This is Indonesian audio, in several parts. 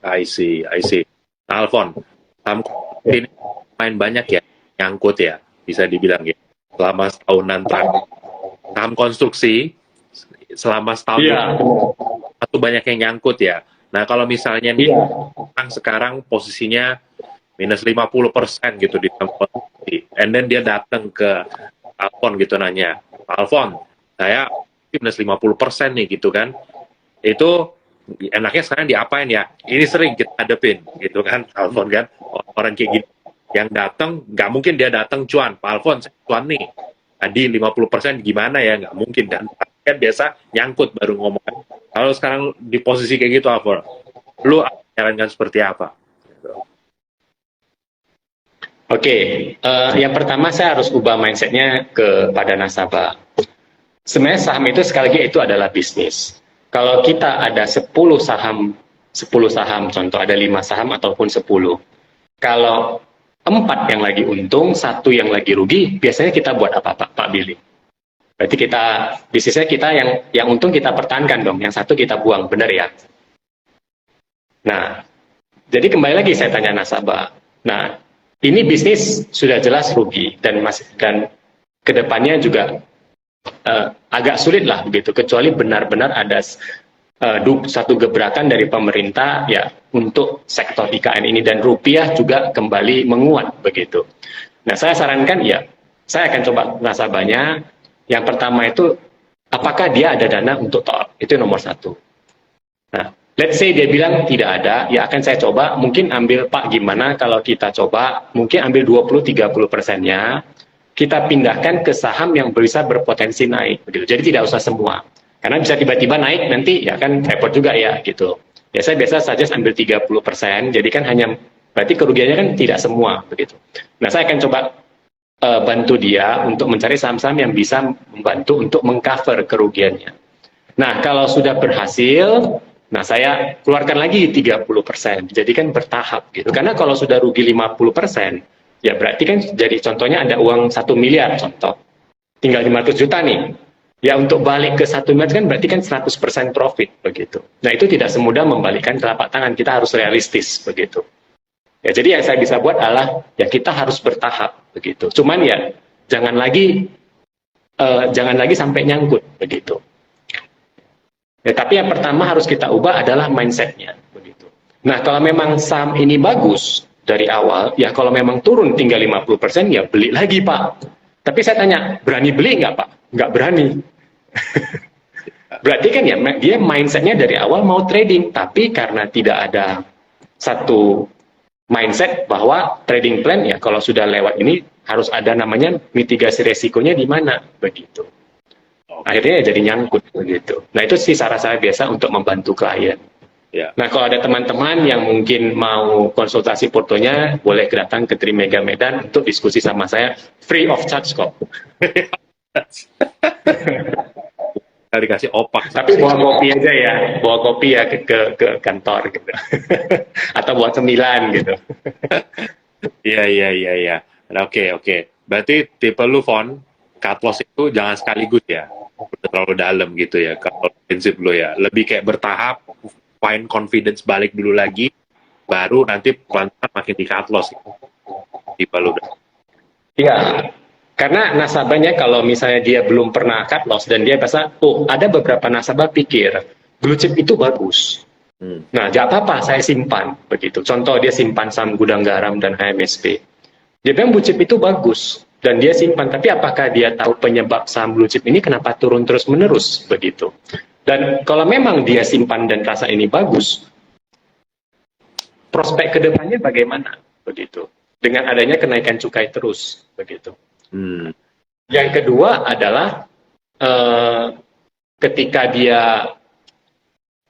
I see. Nah, Alfon, saham ini main banyak ya, nyangkut ya, bisa dibilang ya. Selama setahunan terakhir, saham konstruksi selama setahun Iya, satu banyak yang nyangkut ya. Nah, kalau misalnya nih, iya. sekarang posisinya minus 50% gitu di saham konstruksi. And then dia datang ke Alfon gitu nanya, Pak Alfon, saya minus 50% nih gitu kan. Itu enaknya sekarang diapain ya? Ini sering kita hadepin gitu kan, Alfon kan. Orang kayak gini yang datang, nggak mungkin dia datang cuan, Pak Alfon, saya cuan nih. Tadi 50% gimana ya? Nggak mungkin. Dan kan biasa nyangkut baru ngomong. Kalau sekarang di posisi kayak gitu, Alfon, lu jalankan seperti apa? Oke, yang pertama saya harus ubah mindsetnya kepada nasabah. Sebenarnya saham itu sekali lagi itu adalah bisnis. Kalau kita ada 10 saham, contoh ada 5 saham ataupun 10. Kalau 4 yang lagi untung, satu yang lagi rugi, biasanya kita buat apa Pak Billy? Berarti kita bisnisnya kita yang untung kita pertahankan dong, yang satu kita buang, benar ya? Nah, jadi kembali lagi saya tanya nasabah. Nah, ini bisnis sudah jelas rugi dan kedepannya juga agak sulit lah begitu, kecuali benar-benar ada satu gebrakan dari pemerintah ya untuk sektor IKN ini dan rupiah juga kembali menguat begitu. Nah, saya sarankan ya, saya akan coba nasabahnya. Yang pertama itu apakah dia ada dana untuk top, itu nomor satu. Nah, let's say dia bilang tidak ada, ya akan saya coba, mungkin ambil Pak gimana kalau kita coba, mungkin ambil 20-30%-nya, kita pindahkan ke saham yang bisa berpotensi naik, begitu. Jadi tidak usah semua. Karena bisa tiba-tiba naik, nanti ya kan repot juga ya, gitu. Ya saya biasa saja ambil 30%, jadi kan hanya, berarti kerugiannya kan tidak semua, begitu. Nah, saya akan coba bantu dia untuk mencari saham-saham yang bisa membantu untuk mengcover kerugiannya. Nah, kalau sudah berhasil, nah saya keluarkan lagi 30%. Jadi kan bertahap gitu. Karena kalau sudah rugi 50%, ya berarti kan jadi contohnya ada uang 1 miliar contoh. Tinggal 500 juta nih. Ya untuk balik ke 1 miliar kan berarti kan 100% profit begitu. Nah, itu tidak semudah membalikkan telapak tangan. Kita harus realistis begitu. Ya, jadi yang saya bisa buat adalah ya kita harus bertahap begitu. Cuman ya jangan lagi sampai nyangkut begitu. Ya, tapi yang pertama harus kita ubah adalah mindsetnya begitu. Nah, kalau memang saham ini bagus dari awal, ya kalau memang turun tinggal 50%, ya beli lagi Pak. Tapi saya tanya, berani beli nggak Pak? Nggak berani. Berarti kan ya dia mindsetnya dari awal mau trading, tapi karena tidak ada satu mindset bahwa trading plan ya kalau sudah lewat ini harus ada namanya mitigasi resikonya di mana begitu. Akhirnya ya jadi nyangkut begitu. Nah, itu sih cara saya biasa untuk membantu klien. Ya. Nah, kalau ada teman-teman yang mungkin mau konsultasi portonya, boleh datang ke Trimega Medan untuk diskusi sama saya, free of charge kok. Kita dikasih opak. Tapi bawa kopi aja ya, bawa kopi ya ke kantor gitu. Atau buat cemilan gitu. Iya, iya, iya, iya. Oke, oke. Berarti tipe lu, Fon, cut loss itu jangan sekaligus ya. Udah terlalu dalam gitu ya. Kalau prinsip lu ya. Lebih kayak bertahap, find confidence balik dulu lagi, baru nanti pelan-pelan makin di cut loss. Tipe lu. Iya, karena nasabahnya kalau misalnya dia belum pernah cut loss dan dia biasa, oh ada beberapa nasabah pikir blue chip itu bagus. Nah, jangan apa-apa, saya simpan begitu. Contoh dia simpan saham Gudang Garam dan HMSP. Dia bilang blue chip itu bagus dan dia simpan, tapi apakah dia tahu penyebab saham blue chip ini kenapa turun terus-menerus begitu? Dan kalau memang dia simpan dan rasa ini bagus, prospek kedepannya bagaimana begitu? Dengan adanya kenaikan cukai terus begitu. Yang kedua adalah ketika dia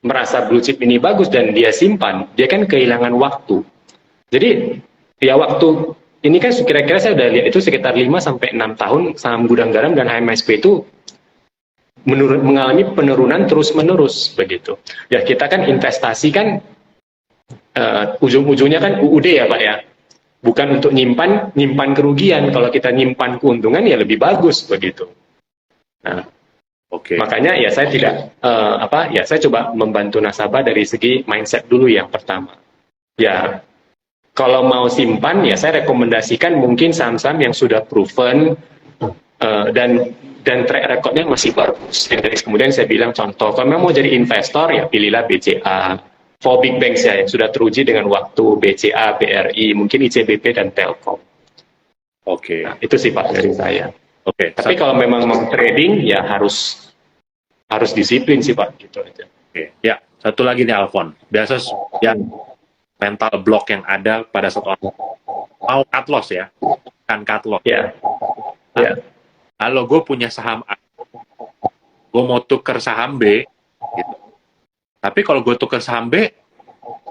merasa blue chip ini bagus dan dia simpan, dia kan kehilangan waktu. Jadi ya waktu ini kan kira-kira saya udah lihat itu sekitar 5-6 tahun saham Gudang Garam dan HMSP itu mengalami penurunan terus-menerus begitu. Ya kita kan investasi kan ujung-ujungnya kan UUD ya Pak ya. Bukan untuk nyimpan kerugian. Kalau kita nyimpan keuntungan ya lebih bagus begitu. Nah, Oke. Makanya ya saya tidak saya coba membantu nasabah dari segi mindset dulu yang pertama. Ya, kalau mau simpan ya saya rekomendasikan mungkin saham-saham yang sudah proven dan track recordnya masih bagus. Jadi kemudian saya bilang contoh, kalau memang mau jadi investor ya pilihlah BCA. For big banks ya yang sudah teruji dengan waktu, BCA, BRI, mungkin ICBP dan Telkom. Oke. Nah, itu sifat dari saya. Oke. Tapi kalau memang mau trading ya harus disiplin sih Pak, gitu aja. Oke. Ya, satu lagi nih Alfon. Biasa ya mental block yang ada pada saat orang mau cut loss ya, kan cut loss. Ya. Nah, Ya. kalau gue punya saham A, gue mau tuker saham B, gitu. Tapi kalau gue tuker saham B,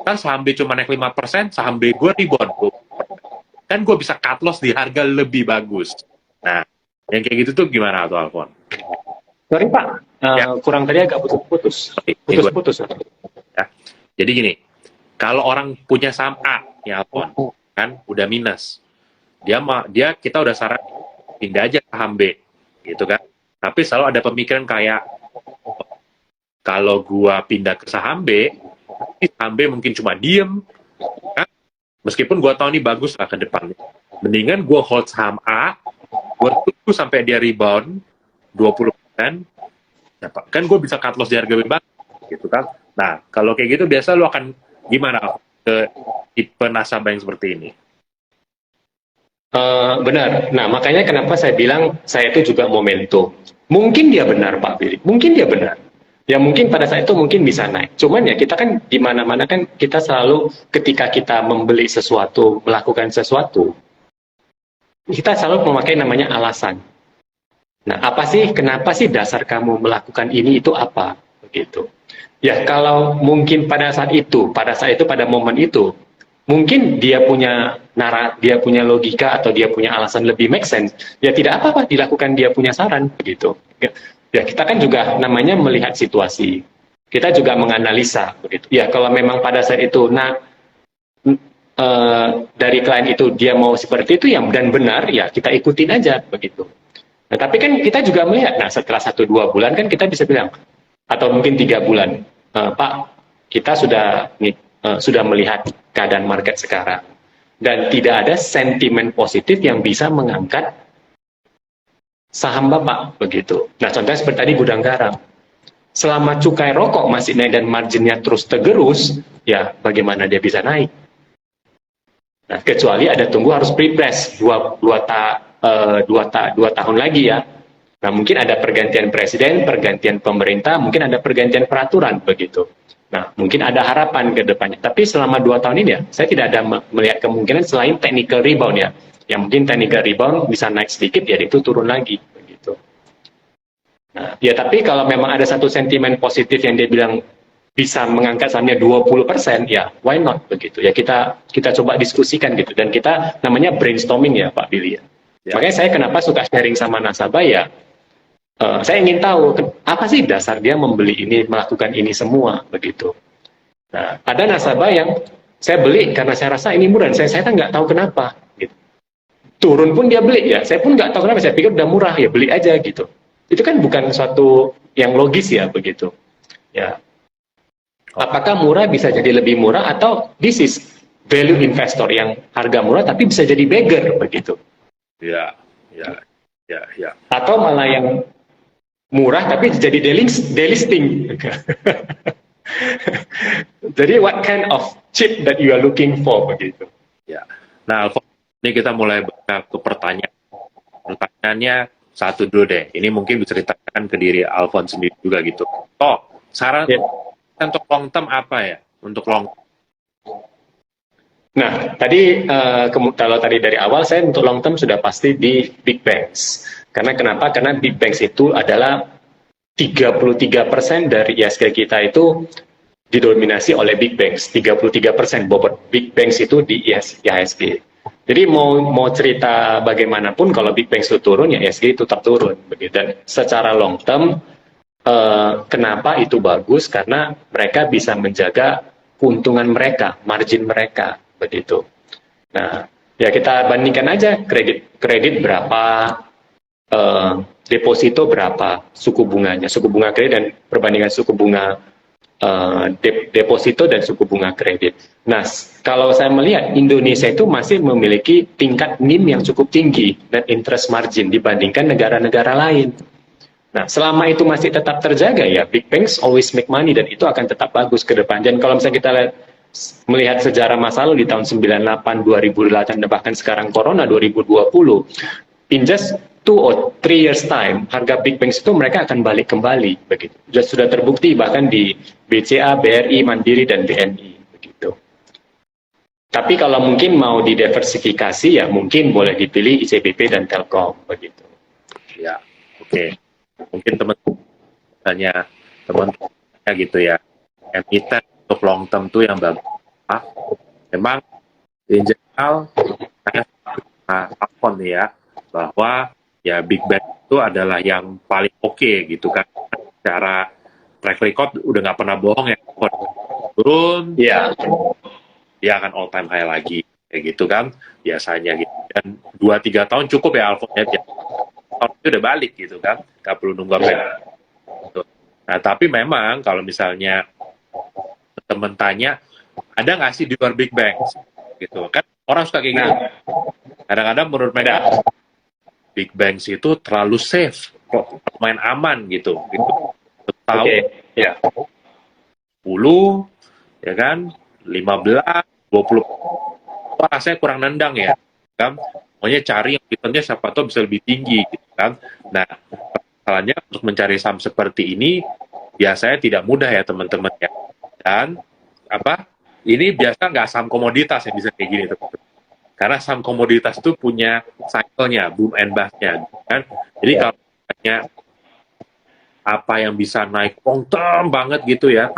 kan saham B cuma naik 5%, saham B gue rebound. Kan gue bisa cut loss di harga lebih bagus. Nah, yang kayak gitu tuh gimana tuh Alfon? Sorry Pak, Ya. kurang tadi agak putus-putus. Putus-putus. Ya. Jadi gini, kalau orang punya saham A, ya Alfon, kan udah minus. Kita udah saran pindah aja ke saham B, gitu kan. Tapi selalu ada pemikiran kayak, kalau gua pindah ke saham B mungkin cuma diem, kan? Meskipun gua tahu ini bagus lah ke depannya. Mendingan gua hold saham A, gua tunggu sampai dia rebound 20%, ya, Pak. Kan gua bisa cut loss di harga lebih bagus, gitu kan. Nah, kalau kayak gitu biasa lu akan gimana ke tipe nasabah yang seperti ini? Benar. Nah, makanya kenapa saya bilang saya itu juga momentum. Mungkin dia benar, Pak Billy. Mungkin dia benar. Ya mungkin pada saat itu mungkin bisa naik. Cuman ya kita kan di mana-mana kan kita selalu ketika kita membeli sesuatu, melakukan sesuatu, kita selalu memakai namanya alasan. Nah, kenapa sih dasar kamu melakukan ini itu apa? Begitu. Ya kalau mungkin pada saat itu pada momen itu mungkin dia punya logika atau dia punya alasan lebih make sense, ya tidak apa-apa dilakukan, dia punya saran begitu. Ya kita kan juga namanya melihat situasi, kita juga menganalisa begitu. Ya kalau memang pada saat itu dari klien itu dia mau seperti itu ya dan benar ya kita ikutin aja begitu. Nah tapi kan kita juga melihat, nah setelah 1-2 bulan kan kita bisa bilang, atau mungkin 3 bulan, Pak kita sudah melihat keadaan market sekarang dan tidak ada sentimen positif yang bisa mengangkat saham Bapak begitu. Nah contohnya seperti tadi gudang garam, selama cukai rokok masih naik dan marginnya terus tergerus, ya bagaimana dia bisa naik? Nah kecuali ada tunggu harus pre-press 2 tahun lagi ya. Nah mungkin ada pergantian presiden, pergantian pemerintah, mungkin ada pergantian peraturan begitu. Nah, mungkin ada harapan ke depannya. Tapi selama 2 tahun ini ya, saya tidak ada melihat kemungkinan selain technical rebound ya. Yang mungkin technical rebound bisa naik sedikit, ya itu turun lagi. Begitu. Nah, ya tapi kalau memang ada satu sentimen positif yang dia bilang bisa mengangkat sahamnya 20%, ya why not begitu. Ya kita coba diskusikan gitu. Dan kita namanya brainstorming ya Pak Billy ya. Makanya saya kenapa suka sharing sama nasabah ya, saya ingin tahu apa sih dasar dia membeli ini, melakukan ini semua begitu. Nah, ada nasabah yang saya beli karena saya rasa ini murah, saya nggak tahu kenapa. Gitu. Turun pun dia beli ya, saya pun nggak tahu kenapa, saya pikir udah murah ya beli aja gitu. Itu kan bukan suatu yang logis ya begitu. Ya, apakah murah bisa jadi lebih murah atau this is value investor yang harga murah tapi bisa jadi beggar begitu. Ya. Atau malah yang murah tapi jadi delisting. Jadi what kind of chip that you are looking for begitu. Ya. Nah, Alfon, ini kita mulai ke pertanyaan. Pertanyaannya satu dulu deh. Ini mungkin bisa ditanyakan ke diri Alfon sendiri juga gitu. Saran untuk long term apa ya? Untuk long term. Nah, tadi kalau tadi dari awal saya untuk long term sudah pasti di big banks. Karena kenapa? Karena big banks itu adalah 33% dari ISG kita itu didominasi oleh big banks. 33% bobot big banks itu di IHSG. Jadi mau cerita bagaimanapun kalau big banks itu turun ya ISG itu tetap turun. Dan secara long term kenapa itu bagus? Karena mereka bisa menjaga keuntungan mereka, margin mereka begitu. Nah, ya kita bandingkan aja kredit berapa, deposito berapa suku bunganya, suku bunga kredit dan perbandingan suku bunga deposito dan suku bunga kredit. Nah, kalau saya melihat Indonesia itu masih memiliki tingkat NIM yang cukup tinggi dan interest margin dibandingkan negara-negara lain. Nah, selama itu masih tetap terjaga ya, big banks always make money dan itu akan tetap bagus ke depan. Dan kalau misalnya kita melihat sejarah masa lalu di tahun 98, 2008, dan bahkan sekarang Corona 2020, in just 2 or 3 years time, harga big banks itu mereka akan balik kembali begitu. Sudah terbukti bahkan di BCA, BRI, Mandiri dan BNI begitu. Tapi kalau mungkin mau didiversifikasi ya mungkin boleh dipilih ICBP dan Telkom begitu. Ya, oke. Mungkin teman-temannya gitu ya, emiten untuk long term tuh yang bagus. Memang in general saya akon ya bahwa ya big bank itu adalah yang paling oke gitu kan, secara track record udah nggak pernah bohong ya, turun Ya. dia akan all time high lagi kayak gitu kan biasanya gitu. Dan 2-3 tahun cukup ya Alfon ya, tahun itu udah balik gitu kan, nggak perlu nunggu apa gitu. Nah tapi memang kalau misalnya temen tanya ada nggak sih di luar big bank gitu kan, orang suka kayak gitu. Kadang-kadang menurut mereka big banks itu terlalu safe, kok main aman gitu. Tahu ya. 10 ya kan, 15, 20, wah rasanya kurang nendang ya kan. Pokoknya cari yang returnnya siapa tahu bisa lebih tinggi gitu kan. Nah, masalahnya untuk mencari saham seperti ini biasanya tidak mudah ya teman-teman ya. Dan ini biasa nggak saham komoditas yang bisa kayak gini teman-teman. Karena saham komoditas itu punya cycle-nya, boom and bust-nya kan. Jadi kalau misalnya apa yang bisa naik long term banget gitu ya,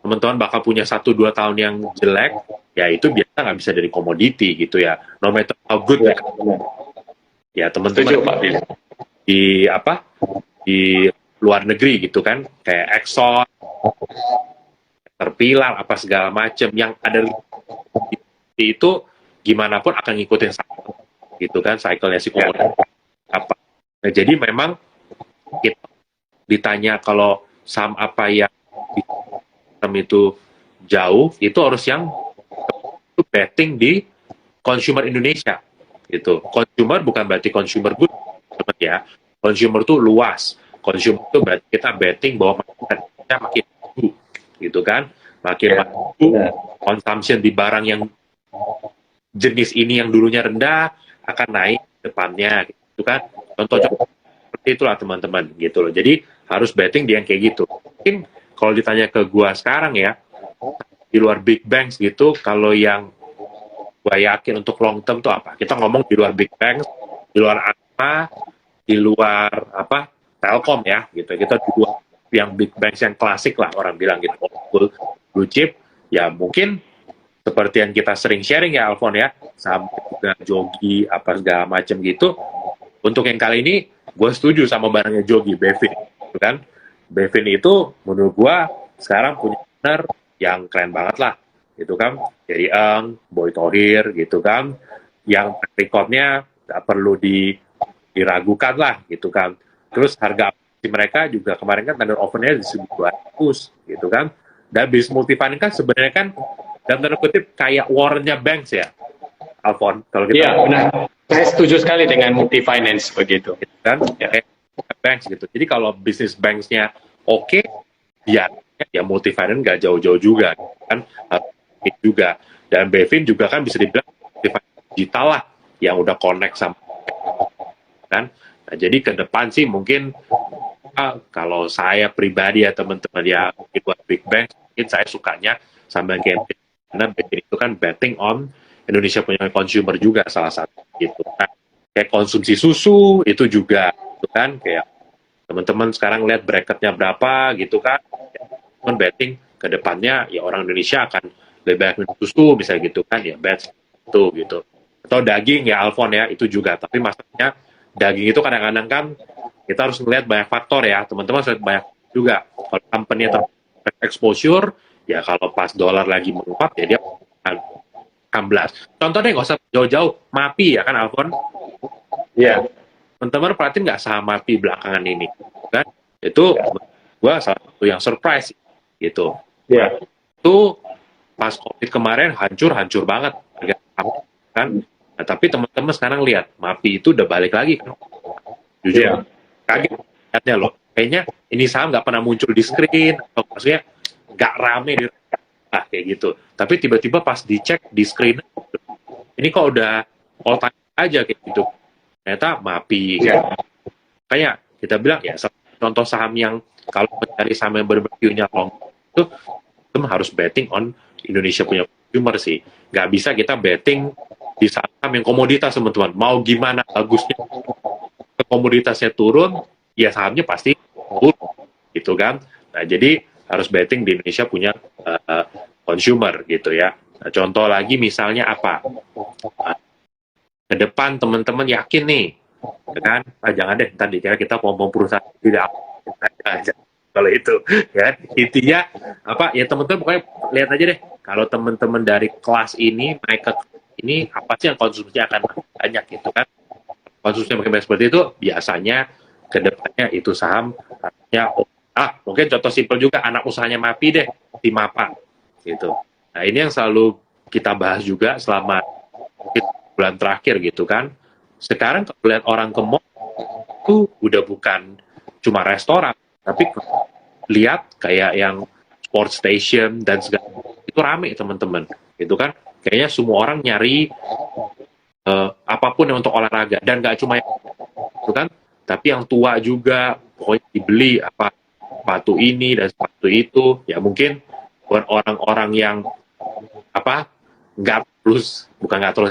teman-teman bakal punya 1-2 tahun yang jelek, ya itu biasa nggak bisa dari komoditi gitu ya. No matter how good ya teman-teman di luar negeri gitu kan, kayak Exxon, Terpilar, apa segala macam yang ada itu gimana pun akan ngikutin cycle gitu kan, cycle-nya si komoditas apa. Nah, jadi memang kita ditanya kalau saham apa yang itu jauh, itu harus yang betting di consumer Indonesia gitu. Consumer bukan berarti consumer good ya. Consumer tuh luas. Consumer tuh berarti kita betting bahwa kita makin maju gitu kan. Makin maju consumption di barang yang jenis ini yang dulunya rendah akan naik depannya gitu kan. Contoh seperti itulah teman-teman gitu loh. Jadi harus betting di yang kayak gitu. Mungkin kalau ditanya ke gua sekarang ya, di luar big banks gitu, kalau yang gua yakin untuk long term tuh apa? Kita ngomong di luar big banks, di luar apa, di luar Telkom ya gitu. Kita di luar yang big banks yang klasik lah orang bilang gitu, blue chip ya mungkin seperti yang kita sering sharing ya Alfon ya, sampai juga Jogi apa segala macam gitu. Untuk yang kali ini gue setuju sama barangnya Jogi, Bevin gitu kan. Bevin itu menurut gue sekarang punya owner yang keren banget lah gitu kan, jadi Boy Tohir gitu kan, yang recordnya tak perlu diragukan lah gitu kan. Terus harga mereka juga kemarin kan tender offernya di 1.200 gitu kan. Dan bisnis multifinance kan sebenarnya kan dalam tanda kutip kayak warrennya banks ya, Alfon. Kalau kita benar. Saya setuju sekali dengan multifinance begitu. Kan kayak banks gitu. Jadi kalau bisnis banksnya oke, ya multifinance nggak jauh-jauh juga kan, juga. Dan Bevin juga kan bisa dibilang digital lah yang udah connect sama kan. Nah, jadi ke depan sih mungkin kalau saya pribadi ya teman-teman ya, buat big bank mungkin saya sukanya sama game, karena Bevin itu kan betting on Indonesia punya consumer juga salah satu gitu. Nah, kayak konsumsi susu itu juga gitu kan, kayak teman-teman sekarang lihat bracketnya berapa gitu kan, ya, betting ke depannya ya orang Indonesia akan lebih banyak minum susu bisa gitu kan, ya bet itu gitu. Atau daging ya Alfon ya itu juga, tapi masalahnya daging itu kadang-kadang kan kita harus melihat banyak faktor ya teman-teman, harus banyak juga. Kalau company exposure ya, kalau pas dolar lagi menguat ya dia 16. Contohnya nggak usah jauh-jauh, MAPI ya kan Alfon? Iya. teman-teman perhatiin nggak saham MAPI belakangan ini, kan? Itu gua salah satu yang surprise gitu. Ya. Itu pas COVID kemarin hancur banget harga saham, kan. Nah, tapi teman-teman sekarang lihat MAPI itu udah balik lagi kan. Jujur Iya. kaget lihatnya loh. Kayaknya ini saham nggak pernah muncul di screen, atau maksudnya nggak rame di kayak gitu. Tapi tiba-tiba pas dicek di screen, ini kok udah all time aja kayak gitu. Ternyata MAPI. Ya. Kayak kita bilang ya, contoh saham yang kalau mencari saham yang bervalue-nya long itu harus betting on Indonesia punya consumer sih. Nggak bisa kita betting di saham yang komoditas, teman-teman. Mau gimana bagusnya komoditasnya turun, ya sahamnya pasti turun, gitu kan. Nah, jadi harus betting di Indonesia punya consumer gitu ya. Nah, contoh lagi misalnya apa? Ke depan teman-teman yakin nih, kan? Jangan deh, ntar dikira kita ngomong perusahaan tidak aja. Kalau itu, ya intinya apa? Ya teman-teman pokoknya lihat aja deh. Kalau teman-teman dari kelas ini naik ke ini, apa sih yang konsumsinya akan banyak gitu kan? Konsumsinya makin banyak seperti itu, biasanya ke depannya itu saham artinya mungkin contoh simpel juga anak usahanya MAPI deh, si MAPA gitu. Nah, ini yang selalu kita bahas juga selama bulan terakhir gitu kan. Sekarang kalau lihat orang ke mall itu udah bukan cuma restoran, tapi lihat kayak yang sport station dan segala itu rame teman-teman gitu kan. Kayaknya semua orang nyari apapun yang untuk olahraga, dan nggak cuma yang itu kan, tapi yang tua juga pokoknya dibeli apa sepatu ini dan sepatu itu. Ya mungkin buat orang-orang yang apa nggak terus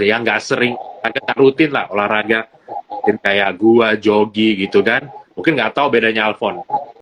ya nggak sering agak rutin lah olahraga, mungkin kayak gua jogi gitu kan, mungkin nggak tahu bedanya Alfon